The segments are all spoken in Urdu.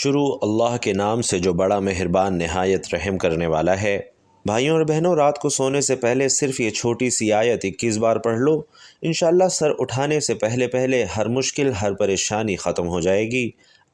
شروع اللہ کے نام سے جو بڑا مہربان نہایت رحم کرنے والا ہے۔ بھائیوں اور بہنوں، رات کو سونے سے پہلے صرف یہ چھوٹی سی آیت 21 بار پڑھ لو، انشاءاللہ سر اٹھانے سے پہلے ہر مشکل، ہر پریشانی ختم ہو جائے گی۔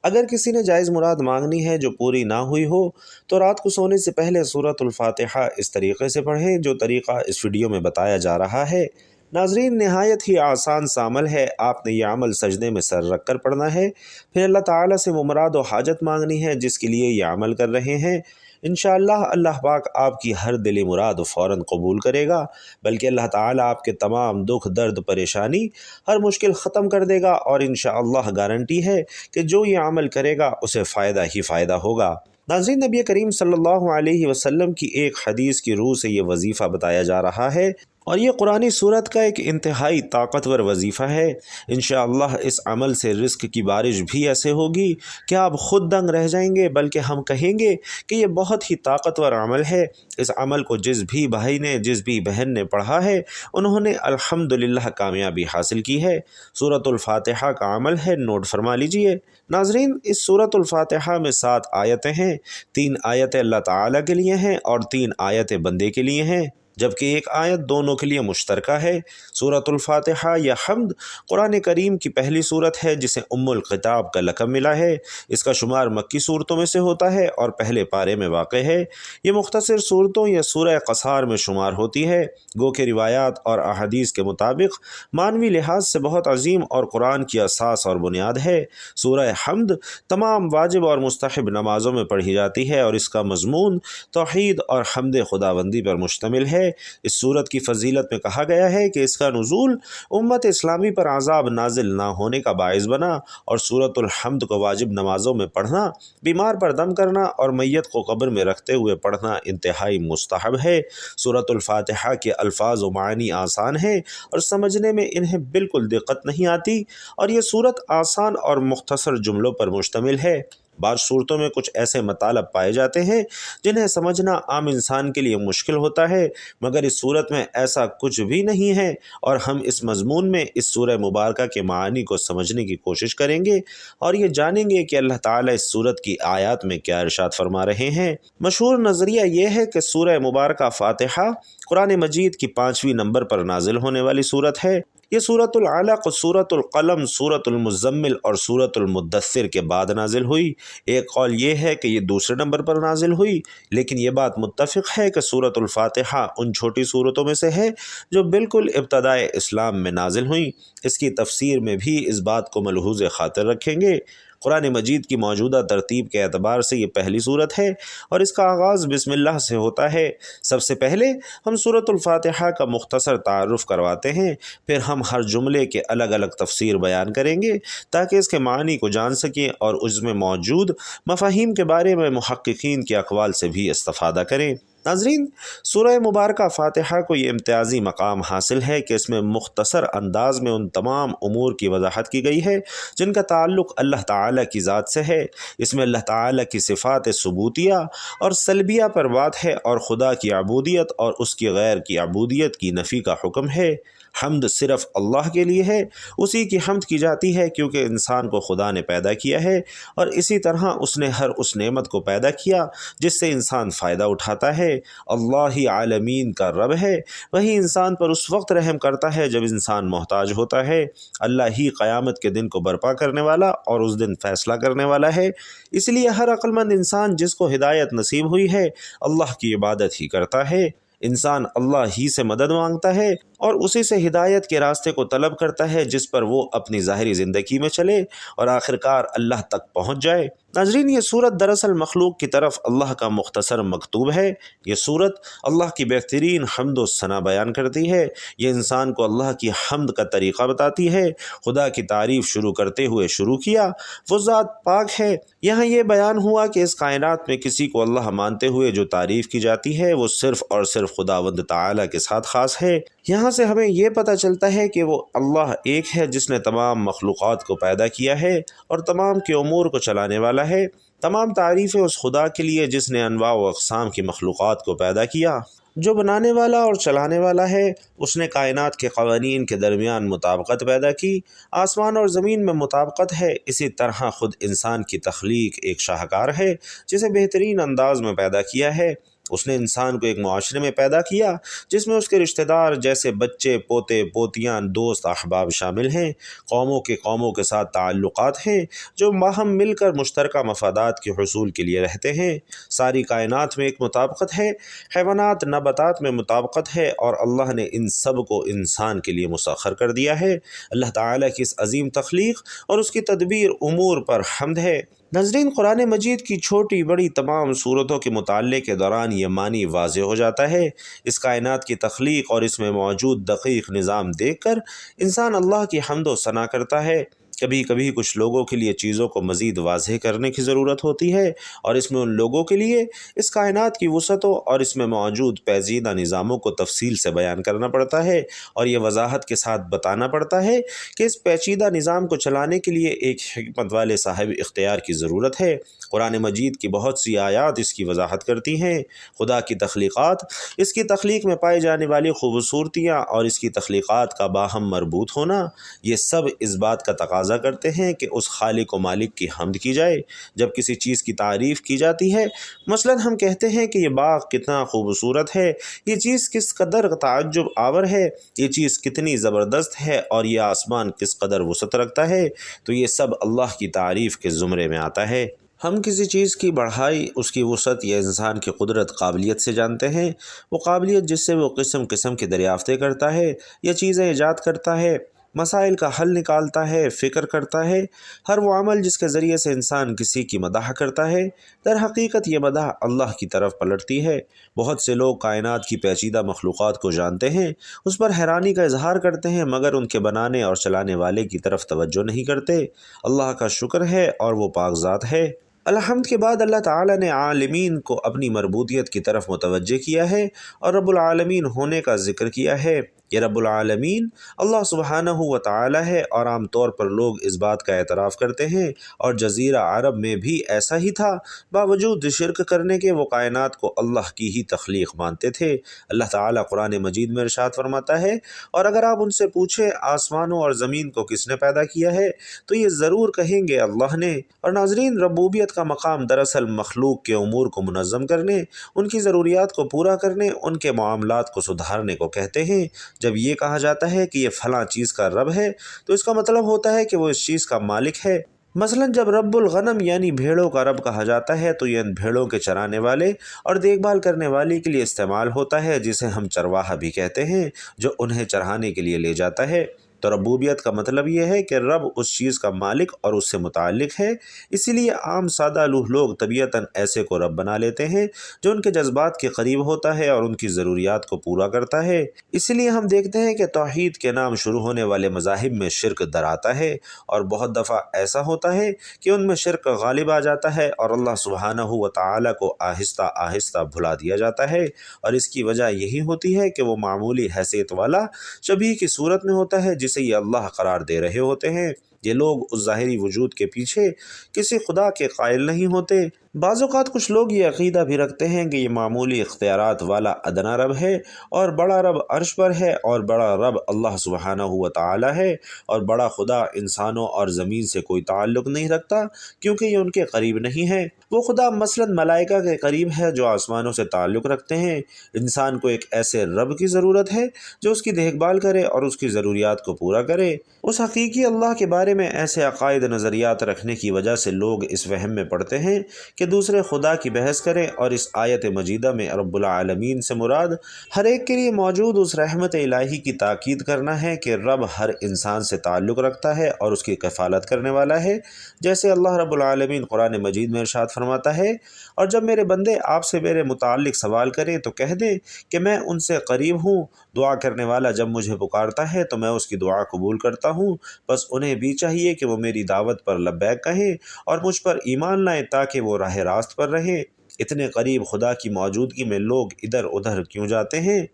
اگر کسی نے جائز مراد مانگنی ہے جو پوری نہ ہوئی ہو تو رات کو سونے سے پہلے سورۃ الفاتحہ اس طریقے سے پڑھیں جو طریقہ اس ویڈیو میں بتایا جا رہا ہے۔ ناظرین، نہایت ہی آسان سا عمل ہے۔ آپ نے یہ عمل سجدے میں سر رکھ کر پڑھنا ہے، پھر اللہ تعالیٰ سے وہ مراد و حاجت مانگنی ہے جس کے لیے یہ عمل کر رہے ہیں۔ انشاءاللہ اللہ پاک آپ کی ہر دلی مراد فوراً قبول کرے گا، بلکہ اللہ تعالیٰ آپ کے تمام دکھ، درد، پریشانی، ہر مشکل ختم کر دے گا، اور انشاءاللہ گارنٹی ہے کہ جو یہ عمل کرے گا اسے فائدہ ہی فائدہ ہوگا۔ ناظرین، نبی کریم صلی اللہ علیہ وسلم کی ایک حدیث کی روح سے یہ وظیفہ بتایا جا رہا ہے، اور یہ قرآنی صورت کا ایک انتہائی طاقتور وظیفہ ہے۔ انشاءاللہ اس عمل سے رزق کی بارش بھی ایسے ہوگی کہ آپ خود دنگ رہ جائیں گے، بلکہ ہم کہیں گے کہ یہ بہت ہی طاقتور عمل ہے۔ اس عمل کو جس بھی بھائی نے، جس بھی بہن نے پڑھا ہے، انہوں نے الحمدللہ کامیابی حاصل کی ہے۔ سورۃ الفاتحہ کا عمل ہے، نوٹ فرما لیجئے۔ ناظرین، اس سورۃ الفاتحہ میں 7 آیتیں ہیں، 3 آیتیں اللہ تعالیٰ کے لیے ہیں اور 3 آیتیں بندے کے لیے ہیں، جبکہ ایک آیت دونوں کے لیے مشترکہ ہے۔ سورۃ الفاتحہ یا حمد قرآن کریم کی پہلی صورت ہے جسے ام الکتاب کا لقب ملا ہے۔ اس کا شمار مکی صورتوں میں سے ہوتا ہے اور پہلے پارے میں واقع ہے۔ یہ مختصر صورتوں یا سورہ قصار میں شمار ہوتی ہے، گو کہ روایات اور احادیث کے مطابق معنوی لحاظ سے بہت عظیم اور قرآن کی اساس اور بنیاد ہے۔ سورہ حمد تمام واجب اور مستحب نمازوں میں پڑھی جاتی ہے اور اس کا مضمون توحید اور حمد خداوندی پر مشتمل ہے۔ اس سورت کی فضیلت میں کہا گیا ہے کہ اس کا نزول امت اسلامی پر عذاب نازل نہ ہونے کا باعث بنا، اور سورۃ الحمد کو واجب نمازوں میں پڑھنا، بیمار پر دم کرنا اور میت کو قبر میں رکھتے ہوئے پڑھنا انتہائی مستحب ہے۔ سورۃ الفاتحہ کے الفاظ و معنی آسان ہیں اور سمجھنے میں انہیں بالکل دقت نہیں آتی، اور یہ سورت آسان اور مختصر جملوں پر مشتمل ہے۔ بعض صورتوں میں کچھ ایسے مطالب پائے جاتے ہیں جنہیں سمجھنا عام انسان کے لیے مشکل ہوتا ہے، مگر اس صورت میں ایسا کچھ بھی نہیں ہے، اور ہم اس مضمون میں اس سورہ مبارکہ کے معانی کو سمجھنے کی کوشش کریں گے اور یہ جانیں گے کہ اللہ تعالیٰ اس سورت کی آیات میں کیا ارشاد فرما رہے ہیں۔ مشہور نظریہ یہ ہے کہ سورہ مبارکہ فاتحہ قرآن مجید کی 5ویں نمبر پر نازل ہونے والی صورت ہے۔ یہ سورۃ العلق، سورۃ القلم، سورۃ المزمل اور سورۃ المدثر کے بعد نازل ہوئی۔ ایک قول یہ ہے کہ یہ دوسرے نمبر پر نازل ہوئی، لیکن یہ بات متفق ہے کہ سورۃ الفاتحہ ان چھوٹی صورتوں میں سے ہے جو بالکل ابتدائے اسلام میں نازل ہوئیں۔ اس کی تفسیر میں بھی اس بات کو ملحوظ خاطر رکھیں گے۔ قرآن مجید کی موجودہ ترتیب کے اعتبار سے یہ پہلی صورت ہے اور اس کا آغاز بسم اللہ سے ہوتا ہے۔ سب سے پہلے ہم سورۃ الفاتحہ کا مختصر تعارف کرواتے ہیں، پھر ہم ہر جملے کے الگ الگ تفسیر بیان کریں گے تاکہ اس کے معنی کو جان سکیں اور اس میں موجود مفاہیم کے بارے میں محققین کے اقوال سے بھی استفادہ کریں۔ ناظرین، سورہ مبارکہ فاتحہ کو یہ امتیازی مقام حاصل ہے کہ اس میں مختصر انداز میں ان تمام امور کی وضاحت کی گئی ہے جن کا تعلق اللہ تعالیٰ کی ذات سے ہے۔ اس میں اللہ تعالیٰ کی صفات ثبوتیہ اور سلبیہ پر بات ہے، اور خدا کی عبودیت اور اس کی غیر کی عبودیت کی نفی کا حکم ہے۔ حمد صرف اللہ کے لیے ہے، اسی کی حمد کی جاتی ہے کیونکہ انسان کو خدا نے پیدا کیا ہے، اور اسی طرح اس نے ہر اس نعمت کو پیدا کیا جس سے انسان فائدہ اٹھاتا ہے۔ اللہ ہی عالمین کا رب ہے، وہی انسان پر اس وقت رحم کرتا ہے جب انسان محتاج ہوتا ہے۔ اللہ ہی قیامت کے دن کو برپا کرنے والا اور اس دن فیصلہ کرنے والا ہے، اس لیے ہر عقل مند انسان جس کو ہدایت نصیب ہوئی ہے اللہ کی عبادت ہی کرتا ہے۔ انسان اللہ ہی سے مدد مانگتا ہے اور اسی سے ہدایت کے راستے کو طلب کرتا ہے جس پر وہ اپنی ظاہری زندگی میں چلے اور آخرکار اللہ تک پہنچ جائے۔ ناظرین، یہ سورت دراصل مخلوق کی طرف اللہ کا مختصر مکتوب ہے۔ یہ سورت اللہ کی بہترین حمد و ثنا بیان کرتی ہے۔ یہ انسان کو اللہ کی حمد کا طریقہ بتاتی ہے۔ خدا کی تعریف شروع کرتے ہوئے شروع کیا، وہ ذات پاک ہے۔ یہاں یہ بیان ہوا کہ اس کائنات میں کسی کو اللہ مانتے ہوئے جو تعریف کی جاتی ہے وہ صرف اور صرف خداوند تعالیٰ کے ساتھ خاص ہے۔ یہاں سے ہمیں یہ پتہ چلتا ہے کہ وہ اللہ ایک ہے جس نے تمام مخلوقات کو پیدا کیا ہے اور تمام کے امور کو چلانے والا ہے۔ تمام تعریفیں اس خدا کے لیے جس نے انواع و اقسام کی مخلوقات کو پیدا کیا۔ جو بنانے والا اور چلانے والا ہے، اس نے کائنات کے قوانین کے درمیان مطابقت پیدا کی۔ آسمان اور زمین میں مطابقت ہے، اسی طرح خود انسان کی تخلیق ایک شاہکار ہے جسے بہترین انداز میں پیدا کیا ہے۔ اس نے انسان کو ایک معاشرے میں پیدا کیا جس میں اس کے رشتہ دار جیسے بچے، پوتے، پوتیاں، دوست، احباب شامل ہیں۔ قوموں کے ساتھ تعلقات ہیں جو باہم مل کر مشترکہ مفادات کے حصول کے لیے رہتے ہیں۔ ساری کائنات میں ایک مطابقت ہے، حیوانات، نباتات میں مطابقت ہے، اور اللہ نے ان سب کو انسان کے لیے مسخر کر دیا ہے۔ اللہ تعالیٰ کی اس عظیم تخلیق اور اس کی تدبیر امور پر حمد ہے۔ ناظرین، قرآن مجید کی چھوٹی بڑی تمام صورتوں کے مطالعے کے دوران یہ معنی واضح ہو جاتا ہے۔ اس کائنات کی تخلیق اور اس میں موجود دقیق نظام دیکھ کر انسان اللہ کی حمد و ثنا کرتا ہے۔ کبھی کبھی کچھ لوگوں کے لیے چیزوں کو مزید واضح کرنے کی ضرورت ہوتی ہے، اور اس میں ان لوگوں کے لیے اس کائنات کی وسعتوں اور اس میں موجود پیچیدہ نظاموں کو تفصیل سے بیان کرنا پڑتا ہے، اور یہ وضاحت کے ساتھ بتانا پڑتا ہے کہ اس پیچیدہ نظام کو چلانے کے لیے ایک حکمت والے صاحب اختیار کی ضرورت ہے۔ قرآن مجید کی بہت سی آیات اس کی وضاحت کرتی ہیں۔ خدا کی تخلیقات، اس کی تخلیق میں پائی جانے والی خوبصورتیاں اور اس کی تخلیقات کا باہم مربوط ہونا، یہ سب اس بات کا تقاضا کرتے ہیں کہ اس خالق و مالک کی حمد کی جائے۔ جب کسی چیز کی تعریف کی جاتی ہے، مثلا ہم کہتے ہیں کہ یہ باغ کتنا خوبصورت ہے، یہ چیز کس قدر تعجب آور ہے، یہ چیز کتنی زبردست ہے، اور یہ آسمان کس قدر وسعت رکھتا ہے، تو یہ سب اللہ کی تعریف کے زمرے میں آتا ہے۔ ہم کسی چیز کی بڑھائی، اس کی وسعت یا انسان کی قدرت، قابلیت سے جانتے ہیں۔ وہ قابلیت جس سے وہ قسم قسم کی دریافتیں کرتا ہے، یا چیزیں ایجاد کرتا ہے، مسائل کا حل نکالتا ہے، فکر کرتا ہے۔ ہر وہ عمل جس کے ذریعے سے انسان کسی کی مدح کرتا ہے، در حقیقت یہ مدح اللہ کی طرف پلٹتی ہے۔ بہت سے لوگ کائنات کی پیچیدہ مخلوقات کو جانتے ہیں، اس پر حیرانی کا اظہار کرتے ہیں، مگر ان کے بنانے اور چلانے والے کی طرف توجہ نہیں کرتے۔ اللہ کا شکر ہے، اور وہ پاک ذات ہے۔ الحمد کے بعد اللہ تعالیٰ نے عالمین کو اپنی مربوطیت کی طرف متوجہ کیا ہے اور رب العالمین ہونے کا ذکر کیا ہے۔ یہ رب العالمین اللہ سبحانہ و تعالی ہے، اور عام طور پر لوگ اس بات کا اعتراف کرتے ہیں، اور جزیرہ عرب میں بھی ایسا ہی تھا۔ باوجود شرک کرنے کے وہ کائنات کو اللہ کی ہی تخلیق مانتے تھے۔ اللہ تعالیٰ قرآن مجید میں ارشاد فرماتا ہے، اور اگر آپ ان سے پوچھیں آسمانوں اور زمین کو کس نے پیدا کیا ہے، تو یہ ضرور کہیں گے اللہ نے۔ اور ناظرین، ربوبیت کا مقام دراصل مخلوق کے امور کو منظم کرنے، ان کی ضروریات کو پورا کرنے، ان کے معاملات کو سدھارنے کو کہتے ہیں۔ جب یہ کہا جاتا ہے کہ یہ فلاں چیز کا رب ہے، تو اس کا مطلب ہوتا ہے کہ وہ اس چیز کا مالک ہے۔ مثلا جب رب الغنم یعنی بھیڑوں کا رب کہا جاتا ہے، تو یہ ان بھیڑوں کے چرانے والے اور دیکھ بھال کرنے والے کے لیے استعمال ہوتا ہے، جسے ہم چرواہا بھی کہتے ہیں، جو انہیں چرانے کے لیے لے جاتا ہے۔ تو ربوبیت کا مطلب یہ ہے کہ رب اس چیز کا مالک اور اس سے متعلق ہے۔ اسی لیے عام سادہ لوگ طبیعتاً ایسے کو رب بنا لیتے ہیں جو ان کے جذبات کے قریب ہوتا ہے اور ان کی ضروریات کو پورا کرتا ہے۔ اسی لیے ہم دیکھتے ہیں کہ توحید کے نام شروع ہونے والے مذاہب میں شرک در آتا ہے، اور بہت دفعہ ایسا ہوتا ہے کہ ان میں شرک غالب آ جاتا ہے اور اللہ سبحانہ و تعالیٰ کو آہستہ آہستہ بھلا دیا جاتا ہے۔ اور اس کی وجہ یہی ہوتی ہے کہ وہ معمولی حیثیت والا شبیہ کی صورت میں ہوتا ہے جسے یہ اللہ قرار دے رہے ہوتے ہیں۔ یہ لوگ اس ظاہری وجود کے پیچھے کسی خدا کے قائل نہیں ہوتے۔ بعض اوقات کچھ لوگ یہ عقیدہ بھی رکھتے ہیں کہ یہ معمولی اختیارات والا ادنا رب ہے، اور بڑا رب عرش پر ہے، اور بڑا رب اللہ سبحانہ و تعالی ہے، اور بڑا خدا انسانوں اور زمین سے کوئی تعلق نہیں رکھتا کیونکہ یہ ان کے قریب نہیں ہے۔ وہ خدا مثلا ملائکہ کے قریب ہے جو آسمانوں سے تعلق رکھتے ہیں۔ انسان کو ایک ایسے رب کی ضرورت ہے جو اس کی دیکھ بھال کرے اور اس کی ضروریات کو پورا کرے۔ اس حقیقی اللہ کے بارے میں ایسے عقائد نظریات رکھنے کی وجہ سے لوگ اس وہم میں پڑتے ہیں کہ دوسرے خدا کی بحث کریں، اور اس آیت مجیدہ میں رب العالمین سے مراد ہر ایک کے لیے موجود اس رحمت الہی کی تاکید کرنا ہے کہ رب ہر انسان سے تعلق رکھتا ہے اور اس کی کفالت کرنے والا ہے۔ جیسے اللہ رب العالمین قرآن مجید میں ارشاد فرماتا ہے، اور جب میرے بندے آپ سے میرے متعلق سوال کریں تو کہہ دیں کہ میں ان سے قریب ہوں، دعا کرنے والا جب مجھے پکارتا ہے تو میں اس کی دعا قبول کرتا ہوں۔ بس انہیں بھی چاہیے کہ وہ میری دعوت پر لبیک کہیں اور مجھ پر ایمان لائیں تاکہ وہ راہ راست پر رہیں۔ اتنے قریب خدا کی موجودگی میں لوگ ادھر ادھر کیوں جاتے ہیں؟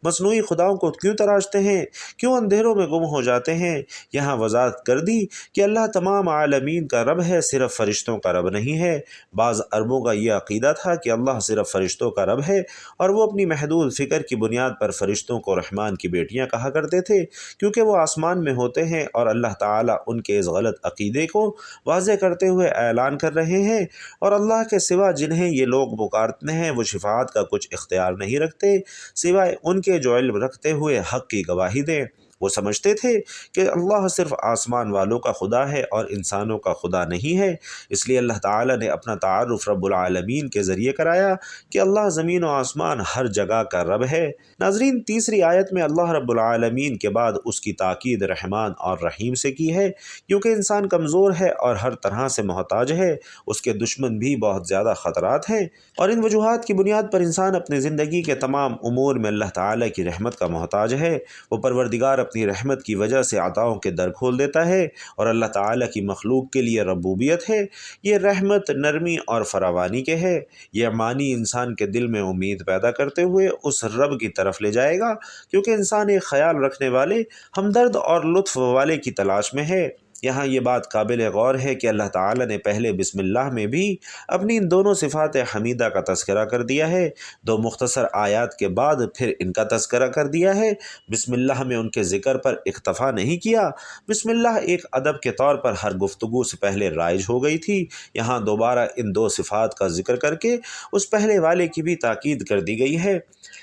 مصنوعی خداؤں کو کیوں تراشتے ہیں؟ کیوں اندھیروں میں گم ہو جاتے ہیں؟ یہاں وضاحت کر دی کہ اللہ تمام عالمین کا رب ہے، صرف فرشتوں کا رب نہیں ہے۔ بعض عربوں کا یہ عقیدہ تھا کہ اللہ صرف فرشتوں کا رب ہے، اور وہ اپنی محدود فکر کی بنیاد پر فرشتوں کو رحمان کی بیٹیاں کہا کرتے تھے، کیونکہ وہ آسمان میں ہوتے ہیں، اور اللہ تعالیٰ ان کے اس غلط عقیدے کو واضح کرتے ہوئے اعلان کر رہے ہیں، اور اللہ کے سوا جنہیں یہ لوگ پکارتے ہیں وہ شفاعت کا کچھ اختیار نہیں رکھتے سوائے ان کے جو علم رکھتے ہوئے حق کی گواہی دیں۔ وہ سمجھتے تھے کہ اللہ صرف آسمان والوں کا خدا ہے اور انسانوں کا خدا نہیں ہے، اس لیے اللہ تعالیٰ نے اپنا تعارف رب العالمین کے ذریعے کرایا کہ اللہ زمین و آسمان ہر جگہ کا رب ہے۔ ناظرین، تیسری آیت میں اللہ رب العالمین کے بعد اس کی تاکید رحمان اور رحیم سے کی ہے، کیونکہ انسان کمزور ہے اور ہر طرح سے محتاج ہے، اس کے دشمن بھی بہت زیادہ خطرات ہیں، اور ان وجوہات کی بنیاد پر انسان اپنی زندگی کے تمام امور میں اللہ تعالیٰ کی رحمت کا محتاج ہے۔ وہ پروردگار اپنی رحمت کی وجہ سے عطاؤں کے در کھول دیتا ہے، اور اللہ تعالیٰ کی مخلوق کے لیے ربوبیت ہے۔ یہ رحمت نرمی اور فراوانی کے ہے۔ یہ معنی انسان کے دل میں امید پیدا کرتے ہوئے اس رب کی طرف لے جائے گا، کیونکہ انسان ایک خیال رکھنے والے، ہمدرد اور لطف والے کی تلاش میں ہے۔ یہاں یہ بات قابل غور ہے کہ اللہ تعالیٰ نے پہلے بسم اللہ میں بھی اپنی ان دونوں صفات حمیدہ کا تذکرہ کر دیا ہے، دو مختصر آیات کے بعد پھر ان کا تذکرہ کر دیا ہے۔ بسم اللہ میں ان کے ذکر پر اکتفا نہیں کیا، بسم اللہ ایک ادب کے طور پر ہر گفتگو سے پہلے رائج ہو گئی تھی، یہاں دوبارہ ان دو صفات کا ذکر کر کے اس پہلے والے کی بھی تاکید کر دی گئی ہے۔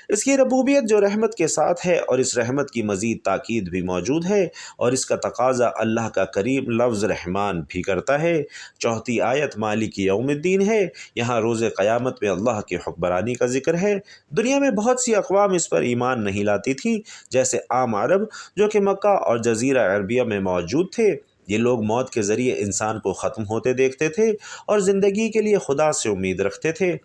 اس کی ربوبیت جو رحمت کے ساتھ ہے، اور اس رحمت کی مزید تاکید بھی موجود ہے، اور اس کا تقاضا اللہ کا کریم لفظ رحمان بھی کرتا ہے۔ چوتھی آیت مالک یوم الدین ہے، یہاں روز قیامت میں اللہ کی حکمرانی کا ذکر ہے۔ دنیا میں بہت سی اقوام اس پر ایمان نہیں لاتی تھیں، جیسے عام عرب جو کہ مکہ اور جزیرہ عربیہ میں موجود تھے۔ یہ لوگ موت کے ذریعے انسان کو ختم ہوتے دیکھتے تھے اور زندگی کے لیے خدا سے امید رکھتے تھے۔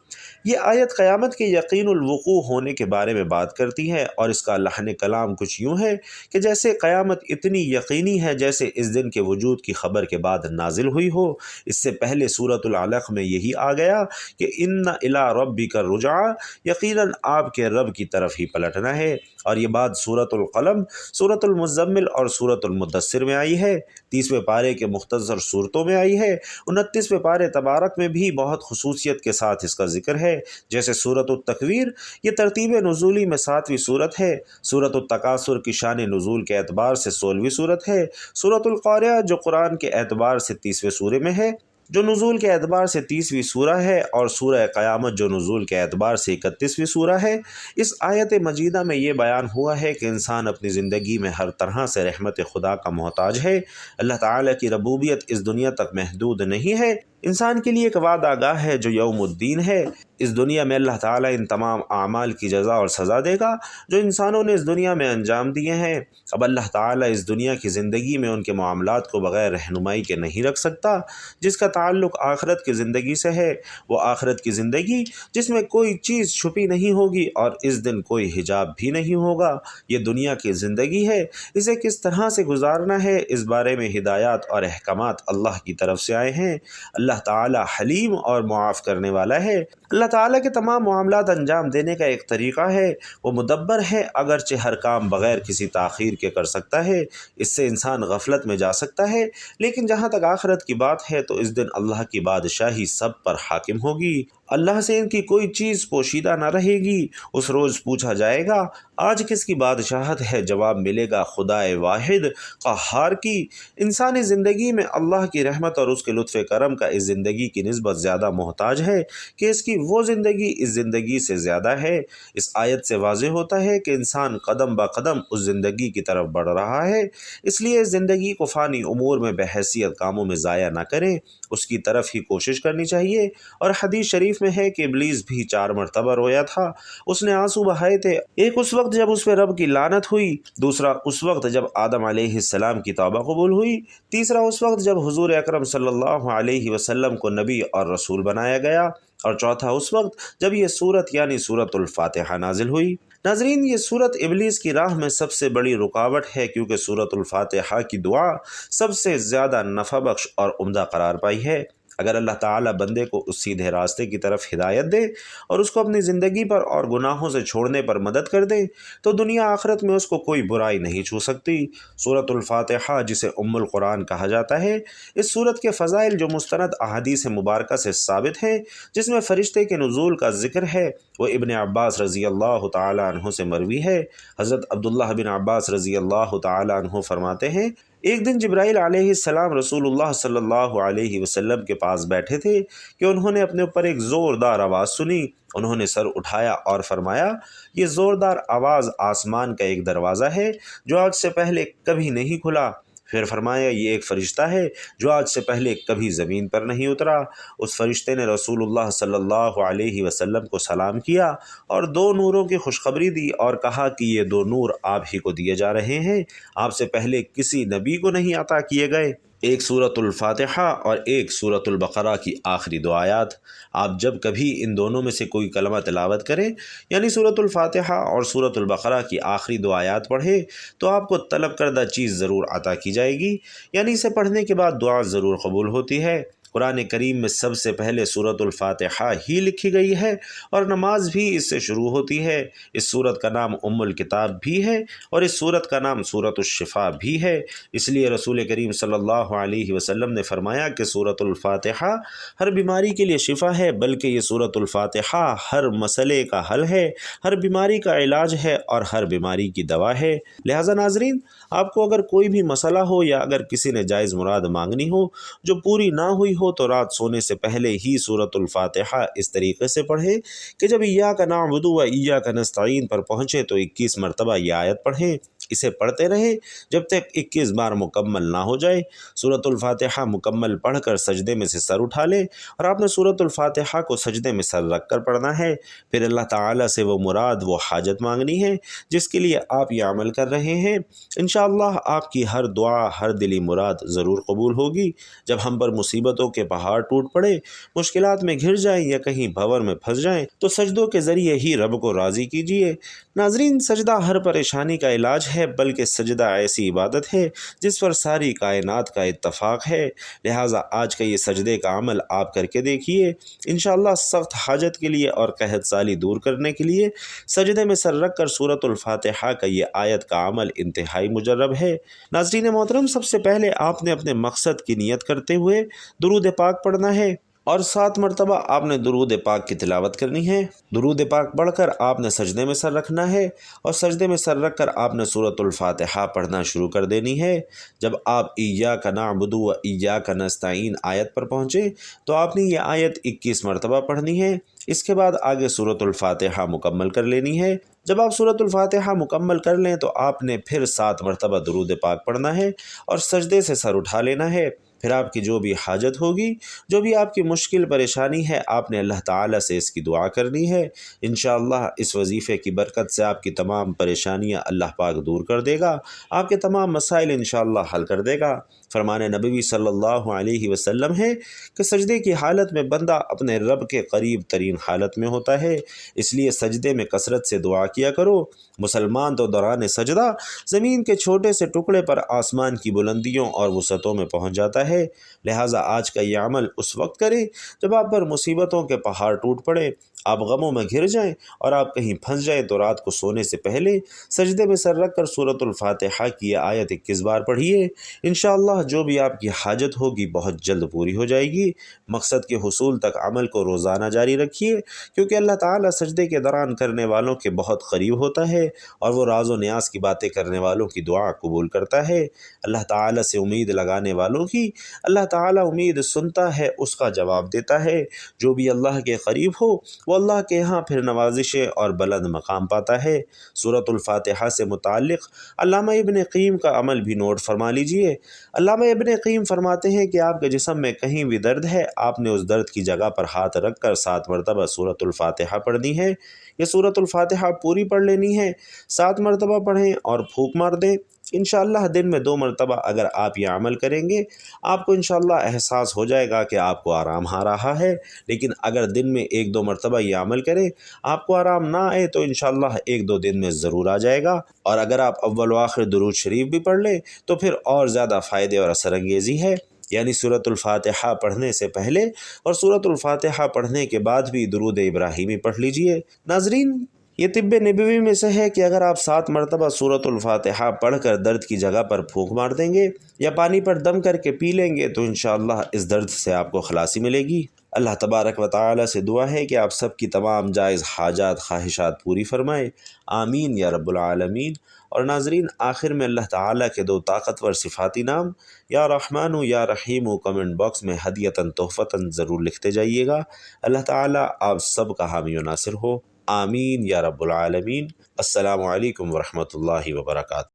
یہ آیت قیامت کے یقین الوقوع ہونے کے بارے میں بات کرتی ہے، اور اس کا لحن کلام کچھ یوں ہے کہ جیسے قیامت اتنی یقینی ہے جیسے اس دن کے وجود کی خبر کے بعد نازل ہوئی ہو۔ اس سے پہلے سورۃ العلق میں یہی آ گیا کہ ان الی ربک الرجعی، یقیناً آپ کے رب کی طرف ہی پلٹنا ہے، اور یہ بات سورۃ القلم، سورۃ المزمل اور سورۃ المدثر میں آئی ہے۔ 30ویں پارے کے مختصر صورتوں میں آئی ہے۔ 29ویں پارے تبارک میں بھی بہت خصوصیت کے ساتھ اس کا ذکر ہے، جیسے سورۃ التکویر، یہ ترتیب نزولی میں 7ویں صورت ہے۔ سورۃ التکاثر کی شان نزول کے اعتبار سے 16ویں صورت ہے۔ سورۃ القاریہ جو قرآن کے اعتبار سے 30ویں سورے میں ہے، جو نزول کے اعتبار سے 30ویں سورہ ہے، اور سورہ قیامت جو نزول کے اعتبار سے 31ویں سورہ ہے۔ اس آیت مجیدہ میں یہ بیان ہوا ہے کہ انسان اپنی زندگی میں ہر طرح سے رحمت خدا کا محتاج ہے۔ اللہ تعالیٰ کی ربوبیت اس دنیا تک محدود نہیں ہے، انسان کے لیے ایک وعدہ گاہ ہے جو یوم الدین ہے۔ اس دنیا میں اللہ تعالیٰ ان تمام اعمال کی جزا اور سزا دے گا جو انسانوں نے اس دنیا میں انجام دیے ہیں۔ اب اللہ تعالیٰ اس دنیا کی زندگی میں ان کے معاملات کو بغیر رہنمائی کے نہیں رکھ سکتا، جس کا تعلق آخرت کی زندگی سے ہے۔ وہ آخرت کی زندگی جس میں کوئی چیز چھپی نہیں ہوگی اور اس دن کوئی حجاب بھی نہیں ہوگا۔ یہ دنیا کی زندگی ہے، اسے کس طرح سے گزارنا ہے اس بارے میں ہدایات اور احکامات اللہ کی طرف سے آئے ہیں۔ اللہ تعالیٰ حلیم اور معاف کرنے والا ہے۔ اللہ تعالیٰ کے تمام معاملات انجام دینے کا ایک طریقہ ہے، وہ مدبر ہے، اگرچہ ہر کام بغیر کسی تاخیر کے کر سکتا ہے۔ اس سے انسان غفلت میں جا سکتا ہے، لیکن جہاں تک آخرت کی بات ہے تو اس دن اللہ کی بادشاہی سب پر حاکم ہوگی۔ اللہ سے ان کی کوئی چیز پوشیدہ نہ رہے گی۔ اس روز پوچھا جائے گا آج کس کی بادشاہت ہے؟ جواب ملے گا خدائے واحد قہار کی۔ انسانی زندگی میں اللہ کی رحمت اور اس کے لطف کرم کا اس زندگی کی نسبت زیادہ محتاج ہے کہ اس کی وہ زندگی اس زندگی سے زیادہ ہے۔ اس آیت سے واضح ہوتا ہے کہ انسان قدم با قدم اس زندگی کی طرف بڑھ رہا ہے، اس لیے اس زندگی کو فانی امور میں بحیثیت کاموں میں ضائع نہ کریں، اس کی طرف ہی کوشش کرنی چاہیے۔ اور حدیث شریف میں ہے کہ ابلیس بھی 4 مرتبہ رویا تھا، اس نے آنسو بہائے تھے۔ ایک اس وقت جب اس پہ رب کی لعنت ہوئی، دوسرا اس وقت جب آدم علیہ السلام کی توبہ قبول ہوئی، تیسرا اس وقت جب حضور اکرم صلی اللہ علیہ وسلم کو نبی اور رسول بنایا گیا، اور چوتھا اس وقت جب یہ سورت یعنی سورۃ الفاتحہ نازل ہوئی۔ ناظرین، یہ سورت ابلیس کی راہ میں سب سے بڑی رکاوٹ ہے، کیونکہ سورۃ الفاتحہ کی دعا سب سے زیادہ نفع بخش اور عمدہ قرار پائی ہے۔ اگر اللہ تعالیٰ بندے کو اس سیدھے راستے کی طرف ہدایت دے اور اس کو اپنی زندگی پر اور گناہوں سے چھوڑنے پر مدد کر دے تو دنیا آخرت میں اس کو کوئی برائی نہیں چھو سکتی۔ سورۃ الفاتحہ، جسے ام القرآن کہا جاتا ہے، اس سورت کے فضائل جو مستند احادیث مبارکہ سے ثابت ہیں، جس میں فرشتے کے نزول کا ذکر ہے، وہ ابن عباس رضی اللہ تعالیٰ عنہ سے مروی ہے۔ حضرت عبداللہ بن عباس رضی اللہ تعالیٰ عنہ فرماتے ہیں، ایک دن جبرائیل علیہ السلام رسول اللہ صلی اللہ علیہ وسلم کے پاس بیٹھے تھے کہ انہوں نے اپنے اوپر ایک زوردار آواز سنی۔ انہوں نے سر اٹھایا اور فرمایا، یہ زوردار آواز آسمان کا ایک دروازہ ہے جو آج سے پہلے کبھی نہیں کھلا۔ پھر فرمایا، یہ ایک فرشتہ ہے جو آج سے پہلے کبھی زمین پر نہیں اترا۔ اس فرشتے نے رسول اللہ صلی اللہ علیہ وسلم کو سلام کیا اور 2 نوروں کی خوشخبری دی اور کہا کہ یہ 2 نور آپ ہی کو دیے جا رہے ہیں، آپ سے پہلے کسی نبی کو نہیں عطا کیے گئے، ایک سورۃ الفاتحہ اور ایک سورۃ البقرہ کی آخری 2 آیات۔ آپ جب کبھی ان دونوں میں سے کوئی کلمہ تلاوت کریں، یعنی سورۃ الفاتحہ اور سورۃ البقرہ کی آخری 2 آیات پڑھیں، تو آپ کو طلب کردہ چیز ضرور عطا کی جائے گی، یعنی اسے پڑھنے کے بعد دعا ضرور قبول ہوتی ہے۔ قرآن کریم میں سب سے پہلے سورۃ الفاتحہ ہی لکھی گئی ہے اور نماز بھی اس سے شروع ہوتی ہے۔ اس سورت کا نام ام الکتاب بھی ہے اور اس سورت کا نام سورۃ الشفاء بھی ہے۔ اس لیے رسول کریم صلی اللہ علیہ وسلم نے فرمایا کہ سورۃ الفاتحہ ہر بیماری کے لیے شفا ہے، بلکہ یہ سورۃ الفاتحہ ہر مسئلے کا حل ہے، ہر بیماری کا علاج ہے اور ہر بیماری کی دوا ہے۔ لہٰذا ناظرین، آپ کو اگر کوئی بھی مسئلہ ہو یا اگر کسی نے جائز مراد مانگنی ہو جو پوری نہ ہوئی ہو تو رات سونے سے پہلے ہی سورۃ الفاتحہ اس طریقے سے پڑھیں کہ جب ایاک نعبد و ایاک نستعین پر پہنچے تو 21 مرتبہ یہ آیت پڑھیں۔ اسے پڑھتے رہیں جب تک 21 بار مکمل نہ ہو جائے۔ سورۃ الفاتحہ مکمل پڑھ کر سجدے میں سے سر اٹھا لیں اور آپ نے سورۃ الفاتحہ کو سجدے میں سر رکھ کر پڑھنا ہے۔ پھر اللہ تعالیٰ سے وہ مراد، وہ حاجت مانگنی ہے جس کے لیے آپ یہ عمل کر رہے ہیں۔ انشاءاللہ آپ کی ہر دعا، ہر دلی مراد ضرور قبول ہوگی۔ جب ہم پر مصیبتوں کے پہاڑ ٹوٹ پڑے، مشکلات میں گھر جائیں یا کہیں بھنور میں پھنس جائیں تو سجدوں کے ذریعے ہی رب کو راضی کیجیے۔ ناظرین، سجدہ ہر پریشانی کا علاج ہے، بلکہ سجدہ ایسی عبادت ہے جس پر ساری کائنات کا اتفاق ہے۔ لہٰذا آج کا یہ سجدے کا عمل آپ کر کے دیکھیے۔ انشاءاللہ سخت حاجت کے لیے اور قحط سالی دور کرنے کے لیے سجدے میں سر رکھ کر سورۃ الفاتحہ کا یہ آیت کا عمل انتہائی مجرب ہے۔ ناظرین محترم، سب سے پہلے آپ نے اپنے مقصد کی نیت کرتے ہوئے درود پاک پڑھنا ہے اور 7 مرتبہ آپ نے درود پاک کی تلاوت کرنی ہے۔ درود پاک پڑھ کر آپ نے سجدے میں سر رکھنا ہے اور سجدے میں سر رکھ کر آپ نے سورۃ الفاتحہ پڑھنا شروع کر دینی ہے۔ جب آپ ایاک نعبد و ایاک نستعین آیت پر پہنچیں تو آپ نے یہ آیت 21 مرتبہ پڑھنی ہے۔ اس کے بعد آگے سورۃ الفاتحہ مکمل کر لینی ہے۔ جب آپ سورۃ الفاتحہ مکمل کر لیں تو آپ نے پھر 7 مرتبہ درود پاک پڑھنا ہے اور سجدے سے سر اٹھا لینا ہے۔ پھر آپ کی جو بھی حاجت ہوگی، جو بھی آپ کی مشکل پریشانی ہے، آپ نے اللہ تعالیٰ سے اس کی دعا کرنی ہے۔ انشاءاللہ اس وظیفے کی برکت سے آپ کی تمام پریشانیاں اللہ پاک دور کر دے گا، آپ کے تمام مسائل انشاءاللہ حل کر دے گا۔ فرمان نبوی صلی اللہ علیہ وسلم ہے کہ سجدے کی حالت میں بندہ اپنے رب کے قریب ترین حالت میں ہوتا ہے، اس لیے سجدے میں کثرت سے دعا کیا کرو۔ مسلمان تو دوران سجدہ زمین کے چھوٹے سے ٹکڑے پر آسمان کی بلندیوں اور وسعتوں میں پہنچ جاتا ہے۔ لہٰذا آج کا یہ عمل اس وقت کریں جب آپ پر مصیبتوں کے پہاڑ ٹوٹ پڑے، آپ غموں میں گھر جائیں اور آپ کہیں پھنس جائیں تو رات کو سونے سے پہلے سجدے میں سر رکھ کر سورۃ الفاتحہ کی یہ آیت 21 بار پڑھیے۔ انشاءاللہ جو بھی آپ کی حاجت ہوگی بہت جلد پوری ہو جائے گی۔ مقصد کے حصول تک عمل کو روزانہ جاری رکھیے، کیونکہ اللہ تعالیٰ سجدے کے دوران کرنے والوں کے بہت قریب ہوتا ہے اور وہ راز و نیاز کی باتیں کرنے والوں کی دعا قبول کرتا ہے۔ اللہ تعالیٰ سے امید لگانے والوں کی اللہ تعالیٰ امید سنتا ہے، اس کا جواب دیتا ہے۔ جو بھی اللہ کے قریب ہو وہ اللہ کے ہاں پھر نوازشیں اور بلند مقام پاتا ہے۔ سورۃ الفاتحہ سے متعلق علامہ ابن قیم کا عمل بھی نوٹ فرما لیجئے۔ علامہ ابن قیم فرماتے ہیں کہ آپ کے جسم میں کہیں بھی درد ہے، آپ نے اس درد کی جگہ پر ہاتھ رکھ کر 7 مرتبہ سورۃ الفاتحہ پڑھنی ہے۔ یہ سورۃ الفاتحہ پوری پڑھ لینی ہے، 7 مرتبہ پڑھیں اور پھونک مار دیں۔ انشاءاللہ دن میں 2 مرتبہ اگر آپ یہ عمل کریں گے، آپ کو انشاءاللہ احساس ہو جائے گا کہ آپ کو آرام آ رہا ہے۔ لیکن اگر دن میں 1-2 مرتبہ یہ عمل کریں، آپ کو آرام نہ آئے تو انشاءاللہ 1-2 دن میں ضرور آ جائے گا۔ اور اگر آپ اول و آخر درود شریف بھی پڑھ لیں تو پھر اور زیادہ فائدے اور اثر انگیزی ہے۔ یعنی سورۃ الفاتحہ پڑھنے سے پہلے اور سورۃ الفاتحہ پڑھنے کے بعد بھی درود ابراہیمی پڑھ لیجئے۔ ناظرین، یہ طب نبوی میں سے ہے کہ اگر آپ 7 مرتبہ سورۃ الفاتحہ پڑھ کر درد کی جگہ پر پھونک مار دیں گے یا پانی پر دم کر کے پی لیں گے تو انشاءاللہ اس درد سے آپ کو خلاصی ملے گی۔ اللہ تبارک و تعالی سے دعا ہے کہ آپ سب کی تمام جائز حاجات خواہشات پوری فرمائے، آمین یا رب العالمین۔ اور ناظرین، آخر میں اللہ تعالیٰ کے 2 طاقتور صفاتی نام یا رحمان یا رحیم کمنٹ باکس میں ہدیتاً تحفتاً ضرور لکھتے جائیے گا۔ اللہ تعالیٰ آپ سب کا حامی و ناصر ہو، آمین یا رب العالمین۔ السلام علیکم ورحمۃ اللہ وبرکاتہ۔